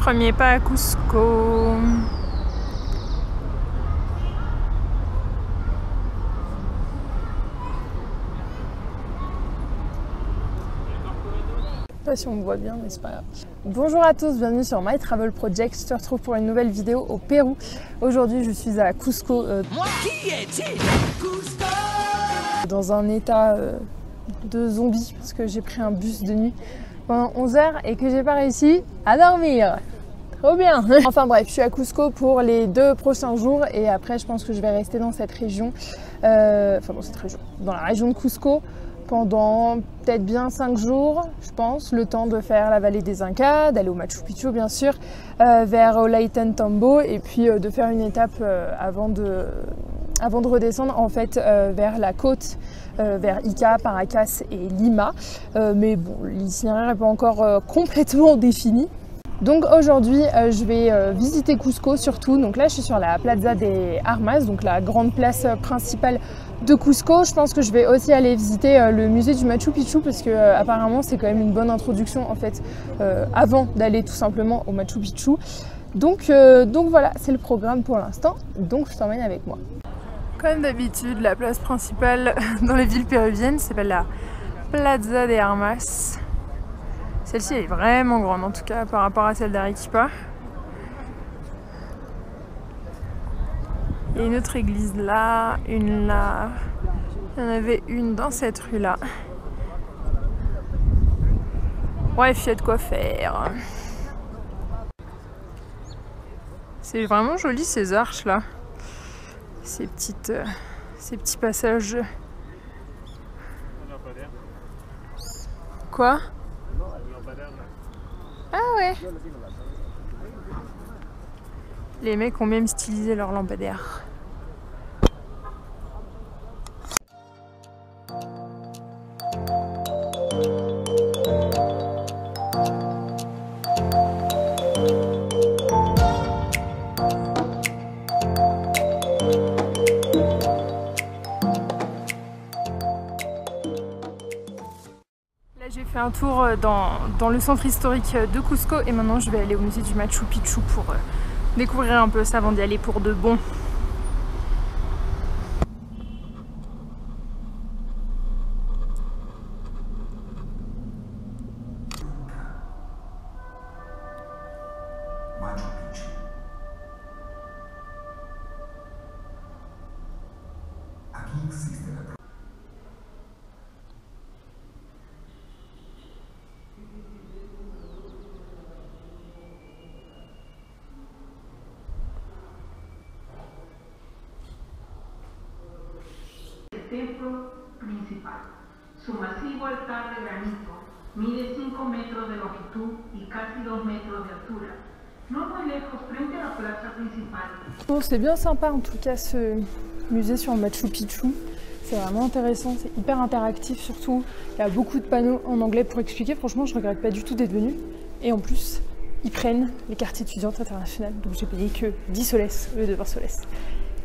Premier pas à Cusco. Je sais pas si on me voit bien, mais c'est pas grave. Bonjour à tous, bienvenue sur My Travel Project. Je te retrouve pour une nouvelle vidéo au Pérou. Aujourd'hui, je suis à Cusco. Dans un état de zombie, parce que j'ai pris un bus de nuit pendant 11 heures et que j'ai pas réussi à dormir. Trop bien. Enfin bref, je suis à Cusco pour les 2 prochains jours et après je pense que je vais rester dans cette région, dans la région de Cusco pendant peut-être bien 5 jours, je pense, le temps de faire la vallée des Incas, d'aller au Machu Picchu bien sûr, vers Ollantaytambo et puis de faire une étape avant de redescendre en fait vers la côte, vers Ica, Paracas et Lima. Mais bon, l'itinéraire n'est pas encore complètement défini. Donc aujourd'hui, je vais visiter Cusco surtout. Donc là, je suis sur la Plaza des Armas, donc la grande place principale de Cusco. Je pense que je vais aussi aller visiter le musée du Machu Picchu parce que apparemment, c'est quand même une bonne introduction en fait avant d'aller tout simplement au Machu Picchu. Donc voilà, c'est le programme pour l'instant. Donc je t'emmène avec moi. Comme d'habitude, la place principale dans les villes péruviennes s'appelle la Plaza des Armas. Celle-ci est vraiment grande en tout cas par rapport à celle d'Arequipa. Il y a une autre église là, une là. Il y en avait une dans cette rue là. Bref, il y a de quoi faire. C'est vraiment joli ces arches là. Ces petits passages. Quoi? Ah ouais. Les mecs ont même stylisé leur lampadaire. J'ai fait un tour dans le centre historique de Cusco et maintenant je vais aller au musée du Machu Picchu pour découvrir un peu ça avant d'y aller pour de bon. Templo principal. Su masivo altar de granito mide 5 metros de longitud y casi 2 metros de altura. No muy lejos, frente a la plaza principal. Bon, c'est bien sympa en tout cas ce musée sur Machu Picchu. C'est vraiment intéressant, c'est hyper interactif surtout. Il y a beaucoup de panneaux en anglais pour expliquer. Franchement, je regrette pas du tout d'être venue. Et en plus, ils prennent les cartes étudiantes internationales. Donc j'ai payé que 10 soles au lieu de 20 soles.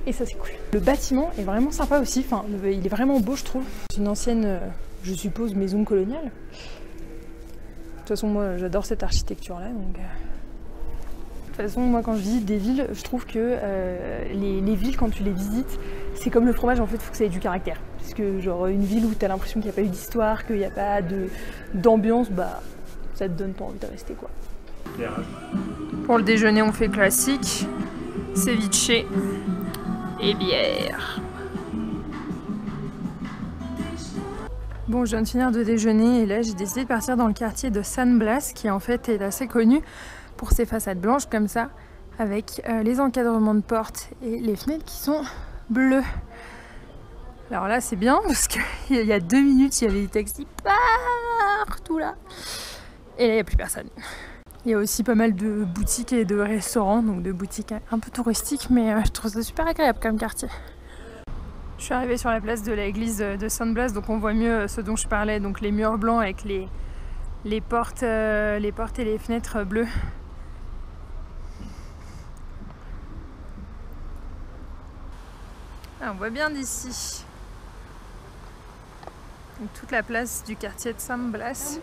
Et ça c'est cool. Le bâtiment est vraiment sympa aussi, enfin il est vraiment beau je trouve. C'est une ancienne, je suppose, maison coloniale. De toute façon moi j'adore cette architecture là donc... De toute façon moi quand je visite des villes, je trouve que les villes quand tu les visites, c'est comme le fromage en fait, il faut que ça ait du caractère. Parce que genre une ville où t'as l'impression qu'il n'y a pas eu d'histoire, qu'il n'y a pas d'ambiance, bah ça te donne pas envie de rester quoi. Pour le déjeuner on fait classique, ceviche et bière. Bon, je viens de finir de déjeuner et là j'ai décidé de partir dans le quartier de San Blas qui en fait est assez connu pour ses façades blanches comme ça avec les encadrements de portes et les fenêtres qui sont bleues. Alors là c'est bien parce qu'il y a 2 minutes il y avait des taxis partout là et là il n'y a plus personne. Il y a aussi pas mal de boutiques et de restaurants, donc de boutiques un peu touristiques, mais je trouve ça super agréable comme quartier. Je suis arrivée sur la place de l'église de San Blas, donc on voit mieux ce dont je parlais, donc les murs blancs avec les portes et les fenêtres bleues. Ah, on voit bien d'ici. Donc, toute la place du quartier de San Blas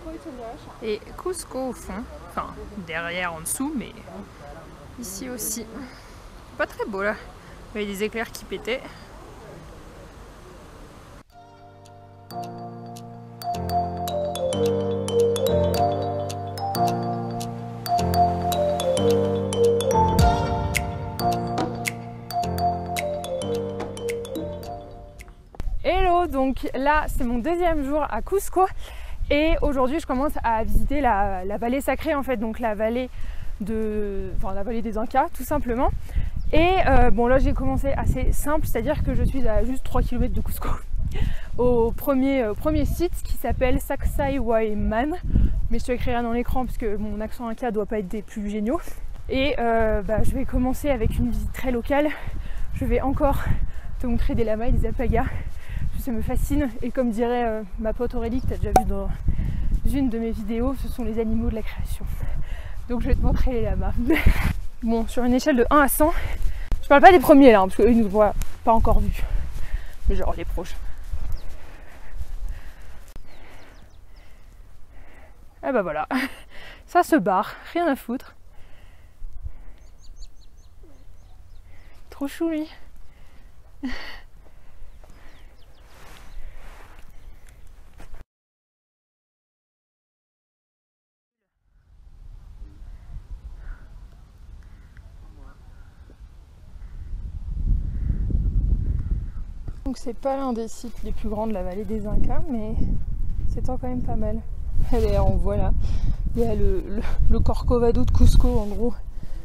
et Cusco au fond, enfin derrière en dessous, mais ici aussi. Pas très beau là, il y avait des éclairs qui pétaient. Hello, donc là c'est mon deuxième jour à Cusco et aujourd'hui je commence à visiter la vallée sacrée en fait, donc la vallée des Incas tout simplement. Et bon là j'ai commencé assez simple, c'est-à-dire que je suis à juste 3 km de Cusco au premier site qui s'appelle Sacsayhuaman, mais je te l'écrirai dans l'écran parce que mon accent Inca doit pas être des plus géniaux. Et je vais commencer avec une visite très locale. Je vais encore te montrer des lamas et des alpagas. Ça me fascine et comme dirait ma pote Aurélie que tu as déjà vu dans une de mes vidéos, ce sont les animaux de la création. Donc je vais te montrer les lamas. Bon, sur une échelle de 1 à 100, je parle pas des premiers là, hein, parce qu'eux ils nous voient pas encore vus, mais genre les proches. Ah bah voilà, ça se barre, rien à foutre. Trop chou lui. Donc c'est pas l'un des sites les plus grands de la vallée des Incas, mais c'est quand même pas mal. Et d'ailleurs on voit là, il y a le Corcovado de Cusco en gros.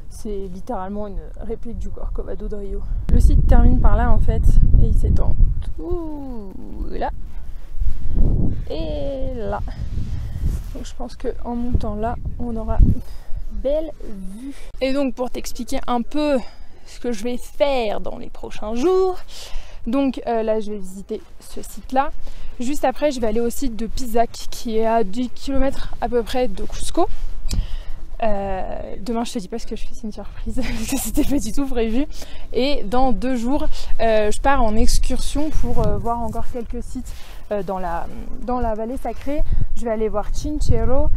C'est littéralement une réplique du Corcovado de Rio. Le site termine par là en fait, et il s'étend tout là et là. Donc je pense qu'en montant là, on aura une belle vue. Et donc pour t'expliquer un peu ce que je vais faire dans les prochains jours, donc là je vais visiter ce site là. Juste après je vais aller au site de Pisac qui est à 10 km à peu près de Cusco. Demain je te dis pas ce que je fais, c'est une surprise parce que c'était pas du tout prévu. Et dans 2 jours je pars en excursion pour voir encore quelques sites dans la vallée sacrée. Je vais aller voir Chinchero,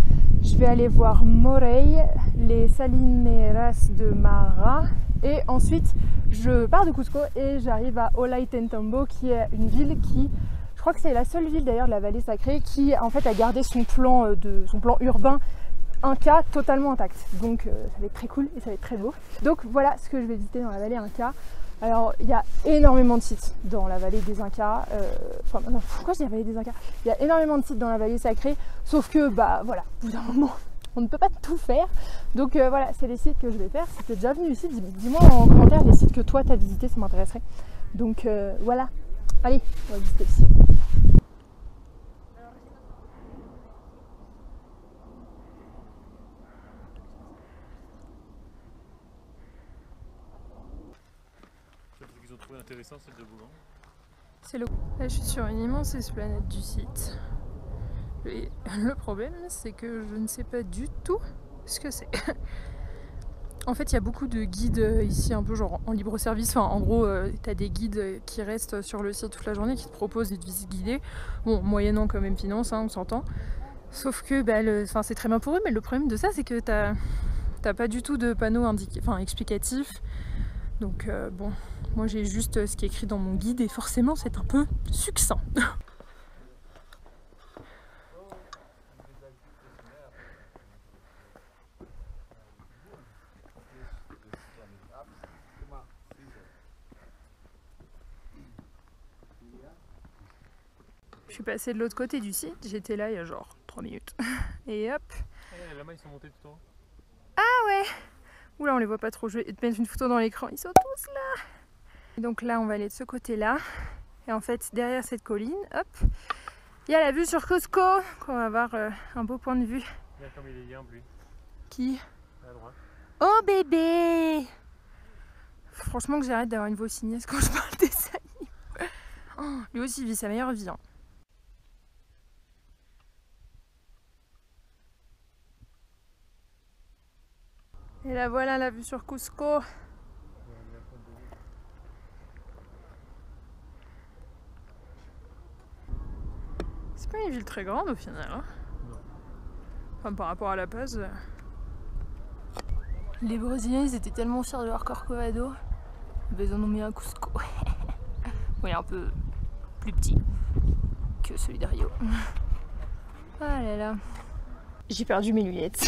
je vais aller voir Morey, les salineras de Mara, et ensuite je pars de Cusco et j'arrive à Ollantaytambo qui est une ville qui, je crois que c'est la seule ville d'ailleurs de la vallée sacrée qui en fait a gardé son plan urbain Inca totalement intact. Donc ça va être très cool et ça va être très beau. Donc voilà ce que je vais visiter dans la vallée Inca. Alors il y a énormément de sites dans la vallée des Incas. Pourquoi je dis la vallée des Incas? Il y a énormément de sites dans la vallée sacrée, sauf que bah voilà, au bout d'un moment on ne peut pas tout faire. Donc voilà, c'est les sites que je vais faire. Si tu es déjà venu ici, dis-moi en commentaire les sites que toi tu as visités, ça m'intéresserait. Donc voilà, allez, on va visiter ici. Ils ont trouvé intéressant cette de Boulogne. C'est le... Là, je suis sur une immense esplanade du site. Et le problème, c'est que je ne sais pas du tout ce que c'est. En fait, il y a beaucoup de guides ici, un peu genre en libre service. Enfin, en gros, tu as des guides qui restent sur le site toute la journée, qui te proposent des visites guidées. Bon, moyennant quand même finance, hein, on s'entend. Sauf que c'est très bien pour eux, mais le problème de ça, c'est que t'as pas du tout de panneau explicatif. Donc bon, moi j'ai juste ce qui est écrit dans mon guide et forcément c'est un peu succinct. Je suis passée de l'autre côté du site, j'étais là il y a genre 3 minutes. Et hop. Eh, là-bas ils sont montés tout en haut. Ah ouais. Oula, on les voit pas trop, je vais te mettre une photo dans l'écran, ils sont tous là. Et donc là on va aller de ce côté là. Et en fait derrière cette colline, hop, il y a la vue sur Cusco, qu'on va avoir un beau point de vue. Regarde comme il est libre lui. Qui? À droite. Oh bébé! Franchement que j'arrête d'avoir une voix siniestre quand je parle des animaux. Oh, lui aussi vit sa meilleure vie. Hein. Et là voilà la vue sur Cusco. C'est pas une ville très grande au final. Hein. Enfin, par rapport à La Paz. Les Brésiliens, ils étaient tellement fiers de leur Corcovado. Ils en ont mis un Cusco. Oui, un peu plus petit que celui de Rio. Ah là là. J'ai perdu mes lunettes.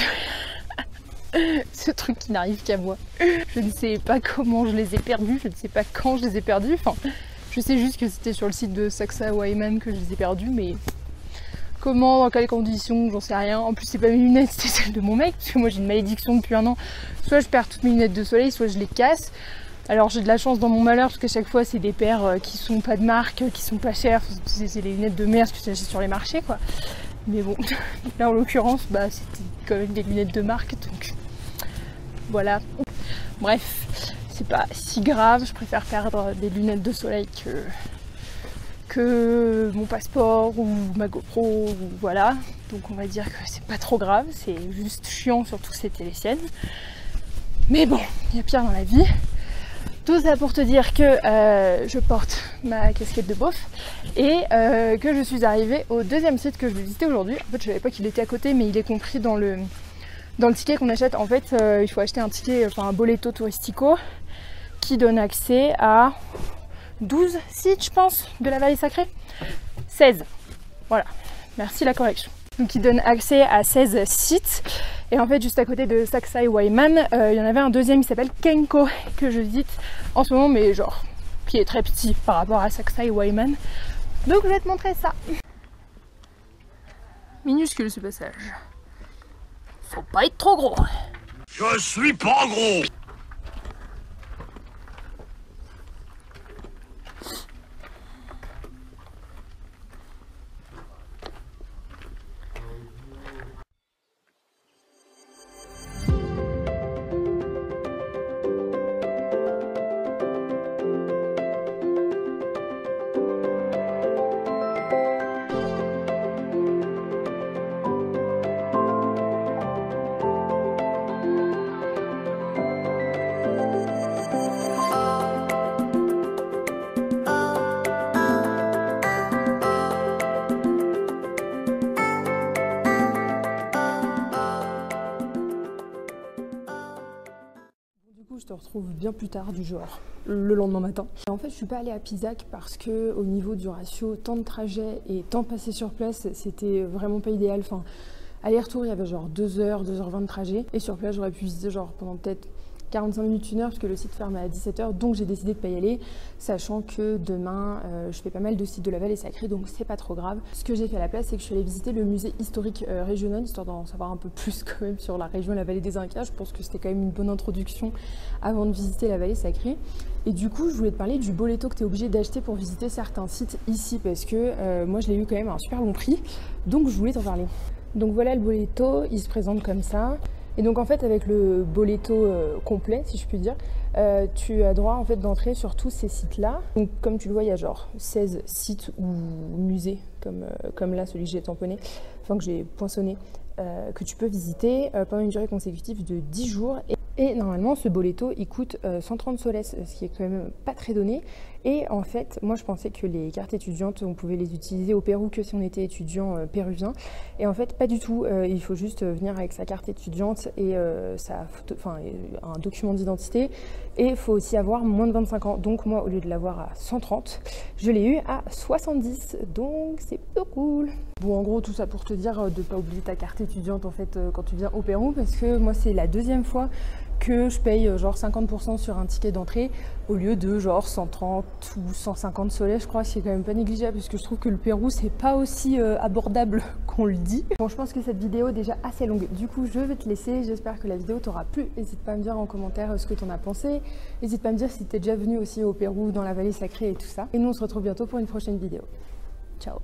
Ce truc qui n'arrive qu'à moi. Je ne sais pas comment je les ai perdues, je ne sais pas quand je les ai perdues. Enfin, je sais juste que c'était sur le site de Saxa Wayman que je les ai perdues, mais comment, dans quelles conditions, j'en sais rien. En plus, c'est pas mes lunettes, c'était celles de mon mec, parce que moi j'ai une malédiction depuis un an. Soit je perds toutes mes lunettes de soleil, soit je les casse. Alors j'ai de la chance dans mon malheur, parce qu'à chaque fois c'est des paires qui sont pas de marque, qui sont pas chères. C'est les lunettes de merde que j'achète sur les marchés, quoi. Mais bon, là en l'occurrence, bah, c'était quand même des lunettes de marque, donc voilà. Bref, c'est pas si grave, je préfère perdre des lunettes de soleil que mon passeport ou ma GoPro, ou voilà. Donc on va dire que c'est pas trop grave, c'est juste chiant, surtout que c'était les siennes. Mais bon, il y a pire dans la vie. Tout ça pour te dire que je porte ma casquette de beauf et que je suis arrivée au deuxième site que je vais visiter aujourd'hui. En fait, je savais pas qu'il était à côté, mais il est compris dans le ticket qu'on achète. En fait, il faut acheter un ticket, enfin un boleto turistico qui donne accès à 12 sites, je pense, de la vallée sacrée. 16. Voilà. Merci la correction. Donc, il donne accès à 16 sites. Et en fait, juste à côté de Sacsay Wayman, il y en avait un deuxième qui s'appelle Kenko, que je visite en ce moment, mais genre, qui est très petit par rapport à Sacsay Wayman. Donc, je vais te montrer ça. Minuscule ce passage. Faut pas être trop gros. Je suis pas gros. Je te retrouve bien plus tard, du genre le lendemain matin. Et en fait, je suis pas allée à Pisac parce que au niveau du ratio temps de trajet et temps passé sur place, c'était vraiment pas idéal. Enfin, aller-retour, il y avait genre 2h, 2h20 de trajet. Et sur place, j'aurais pu visiter genre pendant peut-être 45 minutes, 1 heure, parce que le site ferme à 17h, donc j'ai décidé de pas y aller, sachant que demain, je fais pas mal de sites de la vallée sacrée, donc c'est pas trop grave. Ce que j'ai fait à la place, c'est que je suis allée visiter le musée historique régional, histoire d'en savoir un peu plus quand même sur la région et la vallée des Incas. Je pense que c'était quand même une bonne introduction avant de visiter la vallée sacrée. Et du coup, je voulais te parler du boleto que tu es obligé d'acheter pour visiter certains sites ici, parce que moi, je l'ai eu quand même à un super bon prix, donc je voulais t'en parler. Donc voilà le boleto, il se présente comme ça. Et donc en fait avec le boleto complet, si je puis dire, tu as droit en fait d'entrer sur tous ces sites-là. Donc comme tu le vois, il y a genre 16 sites ou musées, comme là celui que j'ai tamponné, enfin que j'ai poinçonné, que tu peux visiter pendant une durée consécutive de 10 jours. Et normalement ce boleto il coûte 130 soles, ce qui est quand même pas très donné. Et en fait moi je pensais que les cartes étudiantes on pouvait les utiliser au Pérou que si on était étudiant péruvien, et en fait pas du tout. Il faut juste venir avec sa carte étudiante et un document d'identité, et il faut aussi avoir moins de 25 ans. Donc moi au lieu de l'avoir à 130, je l'ai eu à 70, donc c'est plutôt cool. Bon, en gros tout ça pour te dire de pas oublier ta carte étudiante en fait quand tu viens au Pérou, parce que moi c'est la deuxième fois que je paye genre 50% sur un ticket d'entrée au lieu de genre 130 ou 150 soles, je crois, ce qui est quand même pas négligeable, parce que je trouve que le Pérou c'est pas aussi abordable qu'on le dit. Bon, je pense que cette vidéo est déjà assez longue, du coup je vais te laisser. J'espère que la vidéo t'aura plu. N'hésite pas à me dire en commentaire ce que t'en as pensé, n'hésite pas à me dire si t'es déjà venu aussi au Pérou, dans la vallée sacrée et tout ça, et nous on se retrouve bientôt pour une prochaine vidéo. Ciao.